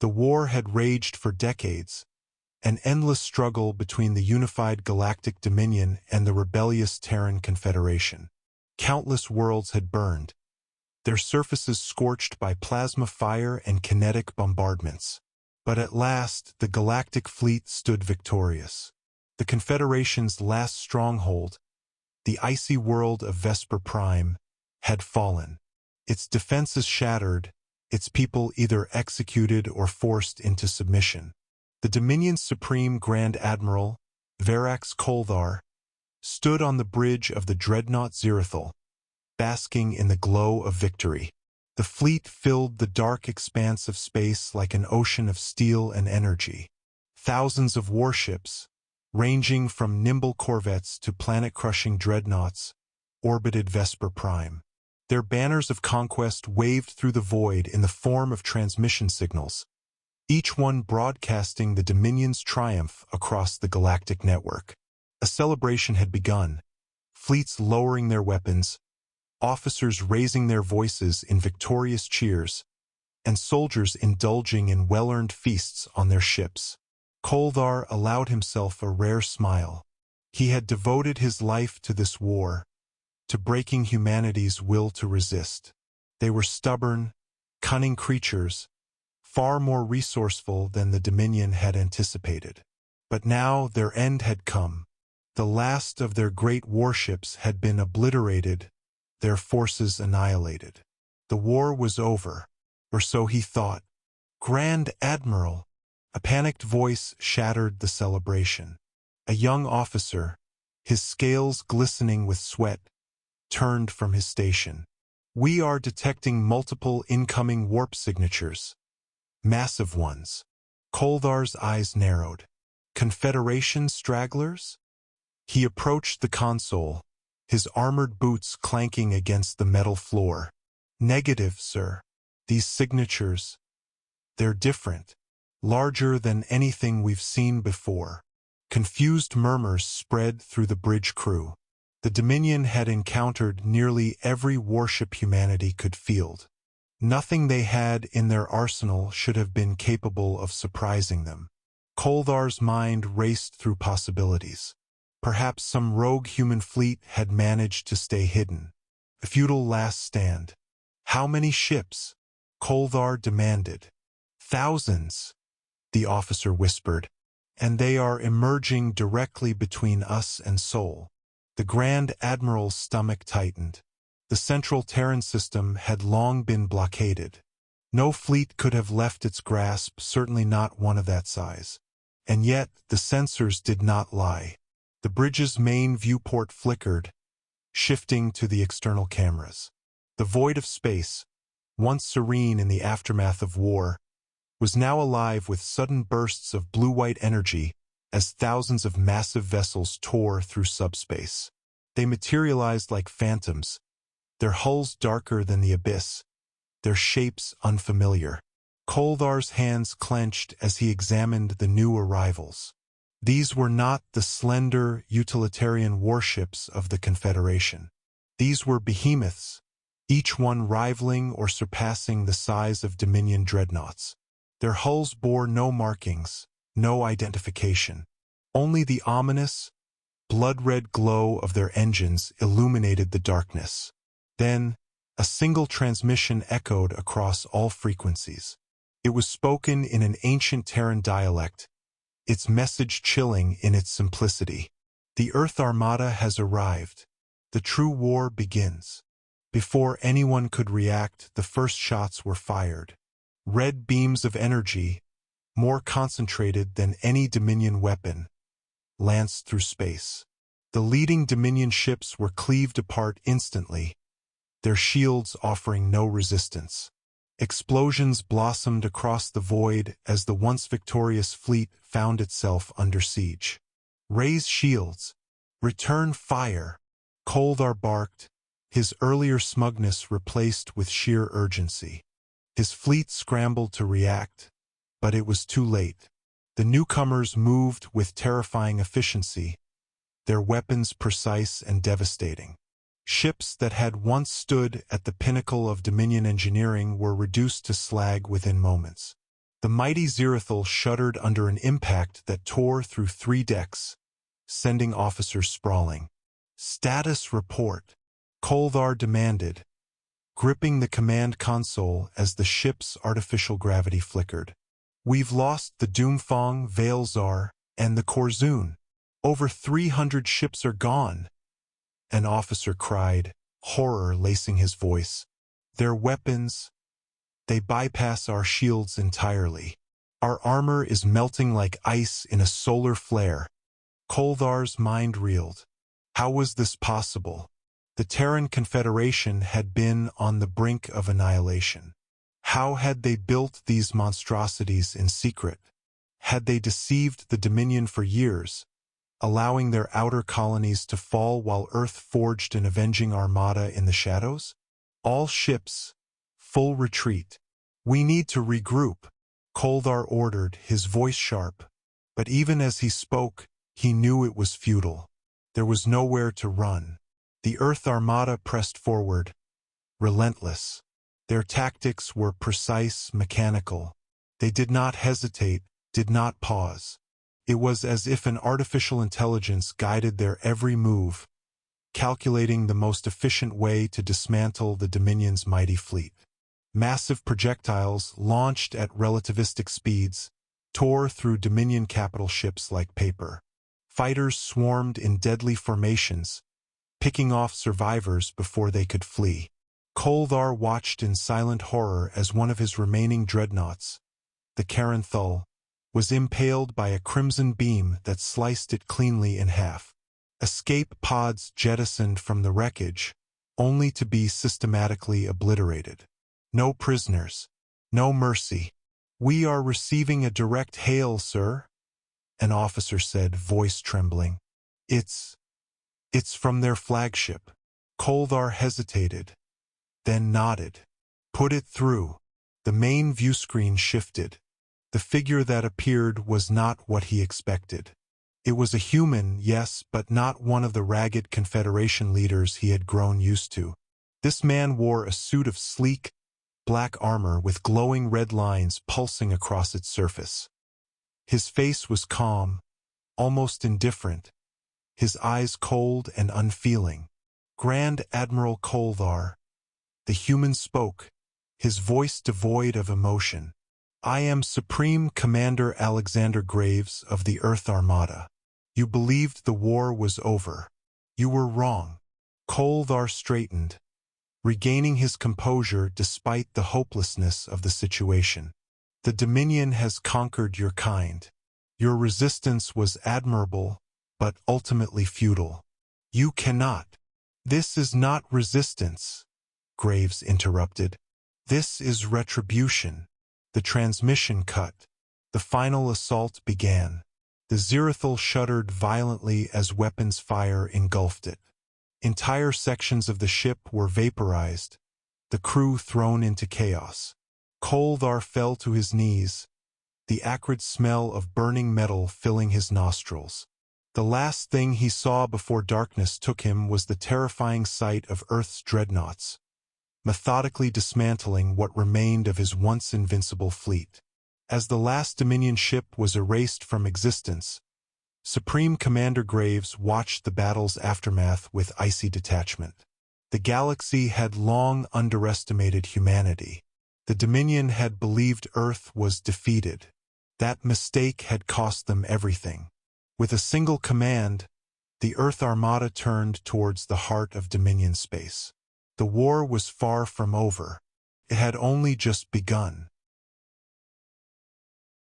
The war had raged for decades, an endless struggle between the unified Galactic Dominion and the rebellious Terran Confederation. Countless worlds had burned, their surfaces scorched by plasma fire and kinetic bombardments. But at last, the Galactic Fleet stood victorious. The Confederation's last stronghold, the icy world of Vesper Prime, had fallen. Its defenses shattered, its people either executed or forced into submission. The Dominion's Supreme Grand Admiral, Verax Kolthar, stood on the bridge of the Dreadnought Zirathal, basking in the glow of victory. The fleet filled the dark expanse of space like an ocean of steel and energy. Thousands of warships, ranging from nimble corvettes to planet-crushing dreadnoughts, orbited Vesper Prime. Their banners of conquest waved through the void in the form of transmission signals, each one broadcasting the Dominion's triumph across the galactic network. A celebration had begun, fleets lowering their weapons, officers raising their voices in victorious cheers, and soldiers indulging in well-earned feasts on their ships. Kolthar allowed himself a rare smile. He had devoted his life to this war, to breaking humanity's will to resist. They were stubborn, cunning creatures, far more resourceful than the Dominion had anticipated. But now their end had come. The last of their great warships had been obliterated, their forces annihilated. The war was over, or so he thought. Grand Admiral! A panicked voice shattered the celebration. A young officer, his scales glistening with sweat, turned from his station. We are detecting multiple incoming warp signatures. Massive ones. Kolthar's eyes narrowed. Confederation stragglers? He approached the console, his armored boots clanking against the metal floor. Negative, sir. These signatures, they're different. Larger than anything we've seen before. Confused murmurs spread through the bridge crew. The Dominion had encountered nearly every warship humanity could field. Nothing they had in their arsenal should have been capable of surprising them. Kolthar's mind raced through possibilities. Perhaps some rogue human fleet had managed to stay hidden. A futile last stand. How many ships? Kolthar demanded. Thousands, the officer whispered, and they are emerging directly between us and Sol. The Grand Admiral's stomach tightened. The central Terran system had long been blockaded. No fleet could have left its grasp, certainly not one of that size. And yet, the sensors did not lie. The bridge's main viewport flickered, shifting to the external cameras. The void of space, once serene in the aftermath of war, was now alive with sudden bursts of blue-white energy as thousands of massive vessels tore through subspace. They materialized like phantoms, their hulls darker than the abyss, their shapes unfamiliar. Kolthar's hands clenched as he examined the new arrivals. These were not the slender, utilitarian warships of the Confederation. These were behemoths, each one rivaling or surpassing the size of Dominion dreadnoughts. Their hulls bore no markings, no identification. Only the ominous, blood-red glow of their engines illuminated the darkness. Then, a single transmission echoed across all frequencies. It was spoken in an ancient Terran dialect, its message chilling in its simplicity. The Earth Armada has arrived. The true war begins. Before anyone could react, the first shots were fired. Red beams of energy, more concentrated than any Dominion weapon, lanced through space. The leading Dominion ships were cleaved apart instantly, their shields offering no resistance. Explosions blossomed across the void as the once victorious fleet found itself under siege. Raise shields. Return fire. Kolthar barked, his earlier smugness replaced with sheer urgency. His fleet scrambled to react, but it was too late. The newcomers moved with terrifying efficiency, their weapons precise and devastating. Ships that had once stood at the pinnacle of Dominion engineering were reduced to slag within moments. The mighty Zirathul shuddered under an impact that tore through 3 decks, sending officers sprawling. "Status report," Kolthar demanded, gripping the command console as the ship's artificial gravity flickered. "We've lost the Doomfang, Veilzar, and the Korzoon. Over 300 ships are gone," an officer cried, horror lacing his voice. "Their weapons, they bypass our shields entirely. Our armor is melting like ice in a solar flare." Kolthar's mind reeled. How was this possible? The Terran Confederation had been on the brink of annihilation. How had they built these monstrosities in secret? Had they deceived the Dominion for years, allowing their outer colonies to fall while Earth forged an avenging armada in the shadows? "All ships, full retreat. We need to regroup," Kolthar ordered, his voice sharp. But even as he spoke, he knew it was futile. There was nowhere to run. The Earth Armada pressed forward, relentless. Their tactics were precise, mechanical. They did not hesitate, did not pause. It was as if an artificial intelligence guided their every move, calculating the most efficient way to dismantle the Dominion's mighty fleet. Massive projectiles, launched at relativistic speeds, tore through Dominion capital ships like paper. Fighters swarmed in deadly formations, picking off survivors before they could flee. Kolthar watched in silent horror as one of his remaining dreadnoughts, the Caranthul, was impaled by a crimson beam that sliced it cleanly in half. Escape pods jettisoned from the wreckage, only to be systematically obliterated. "No prisoners. No mercy. We are receiving a direct hail, sir," an officer said, voice trembling. It's from their flagship." Kolthar hesitated, then nodded. "Put it through." The main viewscreen shifted. The figure that appeared was not what he expected. It was a human, yes, but not one of the ragged Confederation leaders he had grown used to. This man wore a suit of sleek, black armor with glowing red lines pulsing across its surface. His face was calm, almost indifferent, his eyes cold and unfeeling. "Grand Admiral Kolthar," the human spoke, his voice devoid of emotion. "I am Supreme Commander Alexander Graves of the Earth Armada. You believed the war was over. You were wrong." Kolthar straightened, regaining his composure despite the hopelessness of the situation. "The Dominion has conquered your kind. Your resistance was admirable, but ultimately futile. You cannot." "This is not resistance," Graves interrupted. "This is retribution." The transmission cut. The final assault began. The Zirathul shuddered violently as weapons fire engulfed it. Entire sections of the ship were vaporized, the crew thrown into chaos. Kolthar fell to his knees, the acrid smell of burning metal filling his nostrils. The last thing he saw before darkness took him was the terrifying sight of Earth's dreadnoughts, methodically dismantling what remained of his once invincible fleet. As the last Dominion ship was erased from existence, Supreme Commander Graves watched the battle's aftermath with icy detachment. The galaxy had long underestimated humanity. The Dominion had believed Earth was defeated. That mistake had cost them everything. With a single command, the Earth Armada turned towards the heart of Dominion space. The war was far from over. It had only just begun.